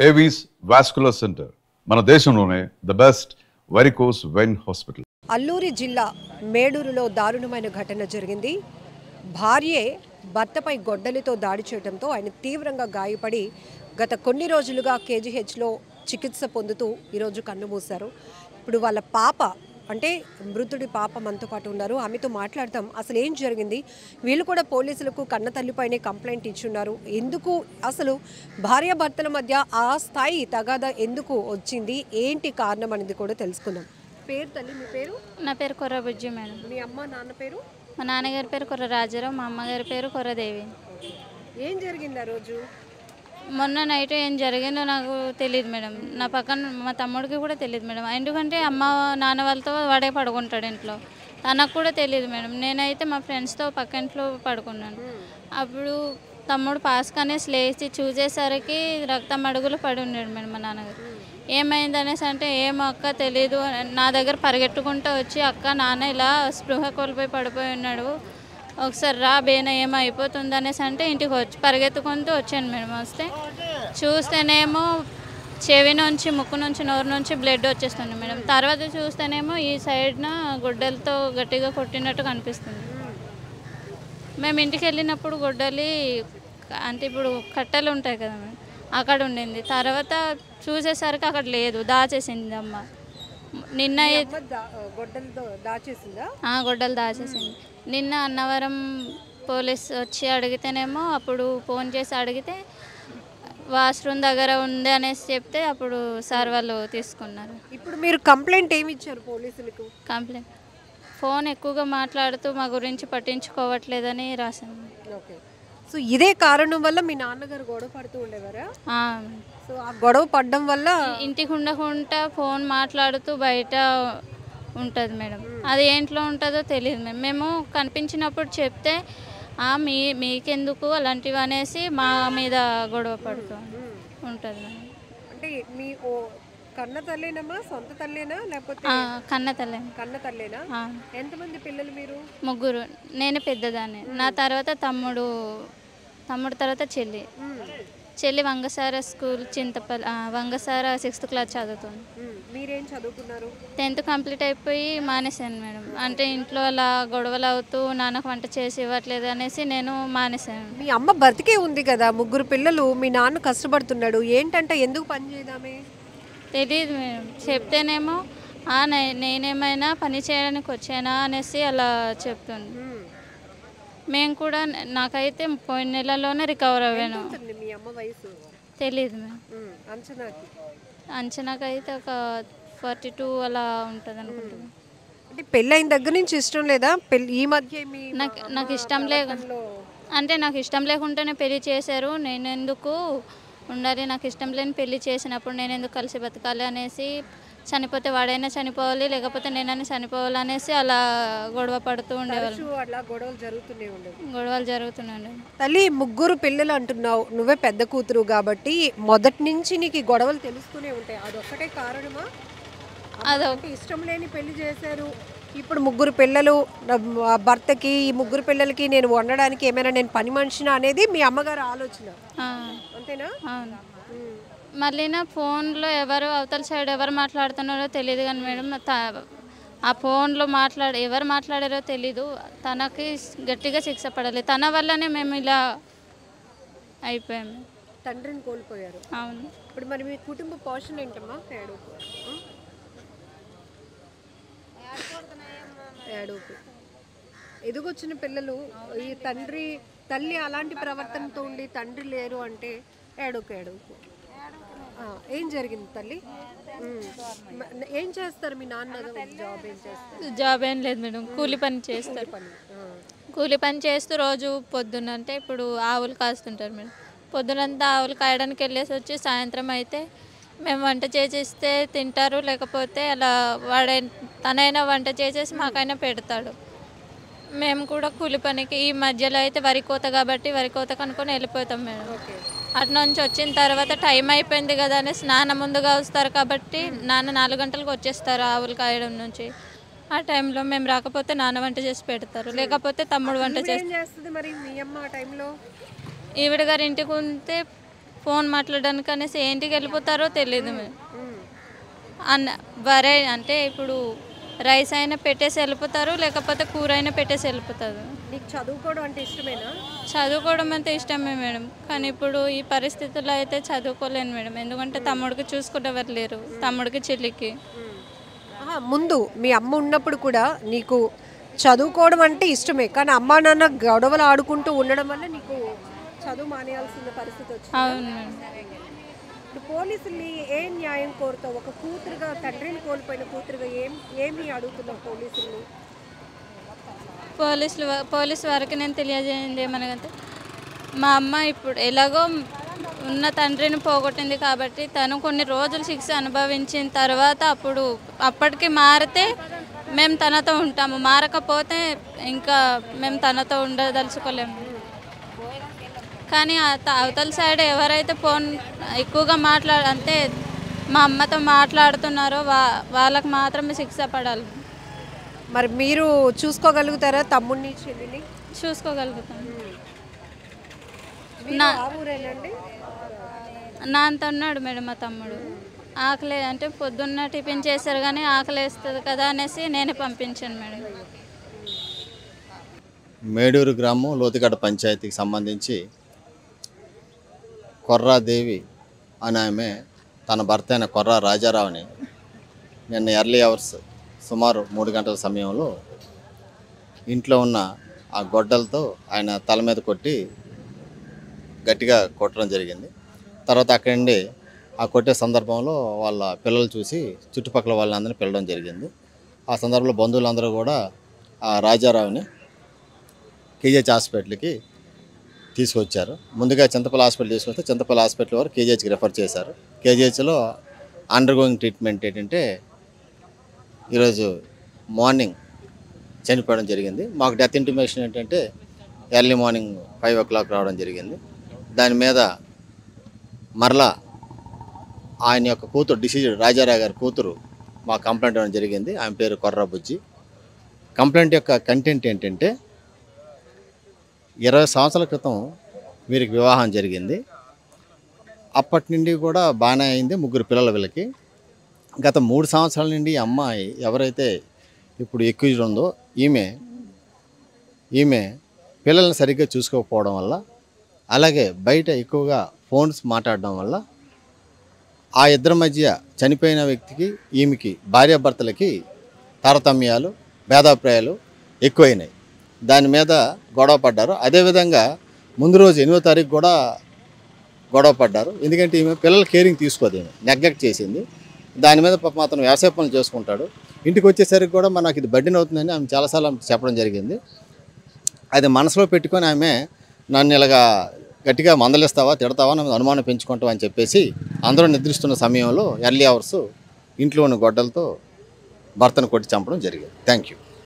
Avis vascular centre మన దేశంలోనే the best varicose vein hospital. Alluri జిల్లా మేడూరులో దారుణమైన ఘటన జరిగింది. భార్యే భర్తపై గొడ్డలితో దాడి చేయడంతో ఆయన తీవ్రంగా గాయపడి గత కొన్ని రోజులుగా కేజీహెచ్లో చికిత్స పొందుతూ ఈరోజు కన్నుమూశారు. ఇప్పుడు వాళ్ళ పాప అంటే మృతుడి పాప మనతో పాటు ఉన్నారు. ఆమెతో మాట్లాడతాం. అసలు ఏం జరిగింది, వీళ్ళు కూడా పోలీసులకు కన్న తల్లిపైనే కంప్లైంట్ ఇచ్చున్నారు. ఎందుకు అసలు భార్యాభర్తల మధ్య ఆ స్థాయి తగాదా ఎందుకు వచ్చింది, ఏంటి కారణం అనేది కూడా తెలుసుకుందాం. పేరు తల్లి, మీ పేరు? నా పేరు కొర్ర బుజ్జి మేడం. మీ అమ్మ నాన్న పేరు? మా నాన్నగారి పేరు కొర్ర రాజారావు, మా అమ్మగారి పేరు కొర్రదేవి. ఏం జరిగింది ఆ రోజు? మొన్న నైట్ ఏం జరిగిందో నాకు తెలియదు మేడం. నా పక్కన మా తమ్ముడికి కూడా తెలియదు మేడం. ఎందుకంటే అమ్మ నాన్న వాళ్ళతో వాడే పడుకుంటాడు ఇంట్లో, తనకు కూడా తెలియదు మేడం. నేనైతే మా ఫ్రెండ్స్తో పక్క ఇంట్లో పడుకున్నాను. అప్పుడు తమ్ముడు పాస్కనేసి లేచి చూసేసరికి రక్తం అడుగులు పడి ఉన్నాడు మేడం మా నాన్నగారు. ఏమైంది అనేసి అంటే ఏం అక్క తెలీదు, నా దగ్గర పరిగెట్టుకుంటూ వచ్చి అక్క నాన్న ఇలా స్పృహ కోల్పోయి పడిపోయి ఉన్నాడు, ఒకసారి రా బేన ఏమైపోతుంది అనేసి అంటే ఇంటికి వచ్చి పరిగెత్తుకుంటూ వచ్చాను మేడం. వస్తే చూస్తేనేమో చెవి నుంచి ముక్కు నుంచి నోరు నుంచి బ్లడ్ వచ్చేస్తుంది మేడం. తర్వాత చూస్తేనేమో ఈ సైడ్న గొడ్డలతో గట్టిగా కొట్టినట్టు కనిపిస్తుంది. మేము ఇంటికి వెళ్ళినప్పుడు గొడ్డలి అంటే ఇప్పుడు కట్టెలు ఉంటాయి కదా మేడం, అక్కడ ఉండింది. తర్వాత చూసేసరికి అక్కడ లేదు, దాచేసింది అమ్మ. నిన్న గొడ్డలు దాచేసింది. నిన్న అన్నవరం పోలీస్ వచ్చి అడిగితేనేమో అప్పుడు ఫోన్ చేసి అడిగితే వాష్రూమ్ దగ్గర ఉంది అనేసి చెప్తే అప్పుడు సార్ వాళ్ళు తీసుకున్నారు. ఇప్పుడు మీరు కంప్లైంట్ ఏమి ఇచ్చారు పోలీసులకు? కంప్లైంట్ ఫోన్ ఎక్కువగా మాట్లాడుతూ మా గురించి పట్టించుకోవట్లేదని రాశాను. ఓకే. సో ఇదే కారణం వల్ల మీ నాన్నగారు గొడవ పడుతూ ఉండేవారా? సో ఆ గొడవ పడడం వల్ల ఇంటికి ఉండకుండా ఫోన్ మాట్లాడుతూ బయట ఉంటుంది మేడం. అది ఏంట్లో ఉంటుందో తెలియదు మేడం. మేము కనిపించినప్పుడు చెప్తే మీకెందుకు అలాంటివి అనేసి మా మీద గొడవ పడుతూ ఉంటుంది మేడం. అంటే మీ కన్న తల్లేనమ్మా, సొంత తల్లేనా లేకపోతే? కన్న తల్లే. కన్న తల్లేనా? ఎంతమంది పిల్లలు మీరు? ముగ్గురు. నేను పెద్దదాన్ని. నా తర్వాత తమ్ముడు తర్వాత చెల్లి వంగసార స్కూల్ చింతపల్లి, వంగసార 6th క్లాస్ చదువుతుంది. మీరేం చదువుకున్నారు? 10th కంప్లీట్ అయిపోయి మానేశాను మేడం. అంటే ఇంట్లో అలా గొడవలు అవుతూ నాన్నకు వంట చేసి ఇవ్వట్లేదు అనేసి నేను మానేశాను. మీ అమ్మ బతికే ఉంది కదా, ముగ్గురు పిల్లలు, మీ నాన్న కష్టపడుతున్నాడు, ఏంటంటే ఎందుకు పని చేయదామే? తెలియదు మేడం. చెప్తేనేమో నేనేమైనా పని చేయడానికి వచ్చానా అనేసి అలా చెప్తుంది. మేము కూడా నాకైతే పోయిన నెలలోనే రికవర్ అవ్వాను. మీ అమ్మ వయసు తెలియదు మేడం. అంచనాకైతే ఒక 42 అలా ఉంటుంది అనుకుంటున్నాను. అంటే పెళ్ళైన దగ్గర నుంచి ఇష్టం లేదా? ఈ మధ్య నాకు ఇష్టం అంటే నాకు ఇష్టం లేకుండానే పెళ్లి చేశారు. నేను ఎందుకు ఉండాలి, నాకు ఇష్టం లేని పెళ్లి చేసినప్పుడు నేను ఎందుకు కలిసి బతకాలి అనేసి, చనిపోతే వాడైనా చనిపోవాలి లేకపోతే నేనైనా చనిపోవాలి అనేసి అలా గొడవ పడుతూ ఉండేవాళ్ళు. గొడవలు జరుగుతున్నాయి. తల్లి, ముగ్గురు పిల్లలు అంటున్నావు, నువ్వే పెద్ద కూతురు కాబట్టి మొదటి నుంచి నీకు గొడవలు తెలుస్తూనే ఉంటాయి. అదొక్కటే కారణమా? అదొకటి ఇష్టం లేని పెళ్లి చేశారు, ఇప్పుడు ముగ్గురు పిల్లలు, భర్తకి ఈ ముగ్గురు పిల్లలకి నేను వండడానికి ఏమైనా నేను పని మనిషినా అనేది మీ అమ్మగారు ఆలోచన, అంతేనా? అవును. మళ్ళీ నా ఫోన్లో అవతల సైడ్ ఎవరు మాట్లాడుతున్నారో తెలియదు కానీ మేడం, ఆ ఫోన్లో ఎవరు మాట్లాడారో తెలీదు. తనకి గట్టిగా శిక్ష పడాలి. తన వల్లనే మేము ఇలా అయిపోయాము. తండ్రిని కోల్పోయారు. అవును. ఇప్పుడు మరి మీ కుటుంబ పోషణ ఏంటమ్మా? ఎదుగొచ్చిన పిల్లలు, ఈ తల్లి అలాంటి ప్రవర్తనతో ఉండి తండ్రి లేరు అంటే ఏడుకు. ఏం జరిగింది తల్లి? ఏం చేస్తారు మీ నాన్న? జాబ్ ఏం చేస్తారు? జాబ్ ఏం లేదు మేడం, కూలి పని చేస్తారు. కూలి పని చేస్తూ రోజు పొద్దున్న అంటే ఇప్పుడు ఆవులు కాస్తుంటారు మేడం. పొద్దునంతా ఆవులు కాయడానికి వెళ్ళేసి వచ్చి సాయంత్రం అయితే మేము వంట చేసేస్తే తింటారు, లేకపోతే అలా తనైనా వంట చేసేసి మాకైనా పెడతాడు. మేము కూడా కూలి పనికి ఈ మధ్యలో అయితే వరి కోత కాబట్టి వరి కోత కనుక్కొని వెళ్ళిపోతాం మేడం. అటు నుంచి వచ్చిన తర్వాత టైం అయిపోయింది కదా అనేసి నాన్న ముందుగా వస్తారు కాబట్టి నాన్న 4 గంటలకు వచ్చేస్తారు ఆవులు కాయడం నుంచి. ఆ టైంలో మేము రాకపోతే నాన్న వంట చేసి పెడతారు, లేకపోతే తమ్ముడు వంట చేస్తారు. ఈవిడ గారి ఇంటికి ఉంటే ఫోన్ మాట్లాడడానికి అనేసి ఏంటికి వెళ్ళిపోతారో తెలియదు మేము. వరే అంటే ఇప్పుడు రైస్ అయినా పెట్టేసి వెళ్ళిపోతారు, లేకపోతే కూర అయినా పెట్టేసి వెళ్ళిపోతారు. నీకు చదువుకోవడం అంటే ఇష్టమేనా? చదువుకోవడం అంటే ఇష్టమే మేడం, కానీ ఇప్పుడు ఈ పరిస్థితుల్లో అయితే చదువుకోలేను మేడం. ఎందుకంటే తమ్ముడికి చూసుకునేవారు లేరు, తమ్ముడికి చెల్లికి. ముందు మీ అమ్మ ఉన్నప్పుడు కూడా నీకు చదువుకోవడం అంటే ఇష్టమే, కానీ అమ్మా నాన్న గొడవలు ఆడుకుంటూ ఉండడం వల్ల నీకు చదువు మానేయాల్సిన పరిస్థితి వచ్చింది. అవును మేడం. ఇప్పుడు పోలీసుల్ని ఏం న్యాయం కోరుతావు? ఒక కూతురుగా, తండ్రిని కోల్పోయిన కూతురుగా ఏమి అడుగుతున్నావు పోలీసుల్ని? పోలీసు వారికి నేను తెలియజేయండి ఏమనగంటే, మా అమ్మ ఇప్పుడు ఎలాగో ఉన్న తండ్రిని పోగొట్టింది కాబట్టి తను కొన్ని రోజులు శిక్ష అనుభవించిన తర్వాత అప్పటికి మారితే మేము తనతో ఉంటాము, మారకపోతే ఇంకా మేము తనతో ఉండదలుచుకోలేము. కానీ అవతల సైడ్ ఎవరైతే ఫోన్ ఎక్కువగా అంటే మా అమ్మతో మాట్లాడుతున్నారో వాళ్ళకి మాత్రమే శిక్ష పడాలి. మరి మీరు చూసుకోగలుగుతారా తమ్ముడిని చెల్లిని? చూసుకోగలుగుతాం. నా అంత ఉన్నాడు మేడం మా తమ్ముడు. ఆకలి అంటే పొద్దున్న టిఫిన్ చేశారు కానీ ఆకలి వేస్తుంది కదా అనేసి నేనే పంపించాను మేడం. మేడూరు గ్రామం లోతుగడ్డ పంచాయతీకి సంబంధించి కొర్రాదేవి అని ఆమె తన భర్త అయిన కొర్రా రాజారావుని నిన్న ఎర్లీ అవర్స్ సుమారు 3 గంటల సమయంలో ఇంట్లో ఉన్న ఆ గొడ్డలతో ఆయన తల మీద కొట్టి గట్టిగా కొట్టడం జరిగింది. తర్వాత అక్కడి నుండి ఆ కొట్టే సందర్భంలో వాళ్ళ పిల్లలు చూసి చుట్టుపక్కల వాళ్ళందరినీ పిలవడం జరిగింది. ఆ సందర్భంలో బంధువులందరూ కూడా ఆ రాజారావుని కేజీహెచ్ హాస్పిటల్కి తీసుకొచ్చారు. ముందుగా చింతపల్లి హాస్పిటల్ తీసుకొస్తే చింతపల్లి హాస్పిటల్ వారు కేజీహెచ్కి రెఫర్ చేశారు. కేజీహెచ్లో అండర్గోయింగ్ ట్రీట్మెంట్ ఏంటంటే ఈరోజు మార్నింగ్ చనిపోవడం జరిగింది. మాకు డెత్ ఇంటిమేషన్ ఏంటంటే ఎర్లీ మార్నింగ్ 5 o'clock రావడం జరిగింది. దాని మీద మరలా ఆయన యొక్క కూతురు డిసీజ్డ్ రాజారావు గారి కూతురు మా కంప్లైంట్ ఇవ్వడం జరిగింది. ఆమె పేరు కొర్రా బుజ్జి. కంప్లైంట్ యొక్క కంటెంట్ ఏంటంటే 20 సంవత్సరాల క్రితం వీరికి వివాహం జరిగింది. అప్పటి నుండి కూడా బాగానే అయింది, 3 పిల్లల వీళ్ళకి. గత 3 సంవత్సరాల నుండి అమ్మాయి ఎవరైతే ఇప్పుడు ఎక్యూజ్డ్ ఉందో ఈమె పిల్లల్ని సరిగ్గా చూసుకోకపోవడం వల్ల, అలాగే బయట ఎక్కువగా ఫోన్స్ మాట్లాడడం వల్ల ఆ ఇద్దరి మధ్య చనిపోయిన వ్యక్తికి ఈమెకి భార్యాభర్తలకి తారతమ్యాలు, భేదాభిప్రాయాలు ఎక్కువైనాయి. దాని మీద గొడవ పడ్డారు. అదేవిధంగా ముందు రోజు 8వ తారీఖు కూడా గొడవ పడ్డారు. ఎందుకంటే ఈమె పిల్లల కేరింగ్ తీసుకోదు, ఈమె నెగ్లెక్ట్ చేసింది. దాని మీద పాపం అతను వ్యవసాయ పనులు చేసుకుంటాడు. ఇంటికి వచ్చేసరికి కూడా మనకు ఇది బడ్డీని అవుతుందని ఆమె చాలాసార్లు చెప్పడం జరిగింది. అది మనసులో పెట్టుకొని ఆమె నన్ను ఇలాగా గట్టిగా మందలిస్తావా, తిడతావా, నన్ను అనుమానం పెంచుకుంటావా అని చెప్పేసి అందరూ నిద్రిస్తున్న సమయంలో ఎర్లీ అవర్స్ ఇంట్లో ఉన్న గొడ్డలతో భర్తను కొట్టి చంపడం జరిగింది. Thank you.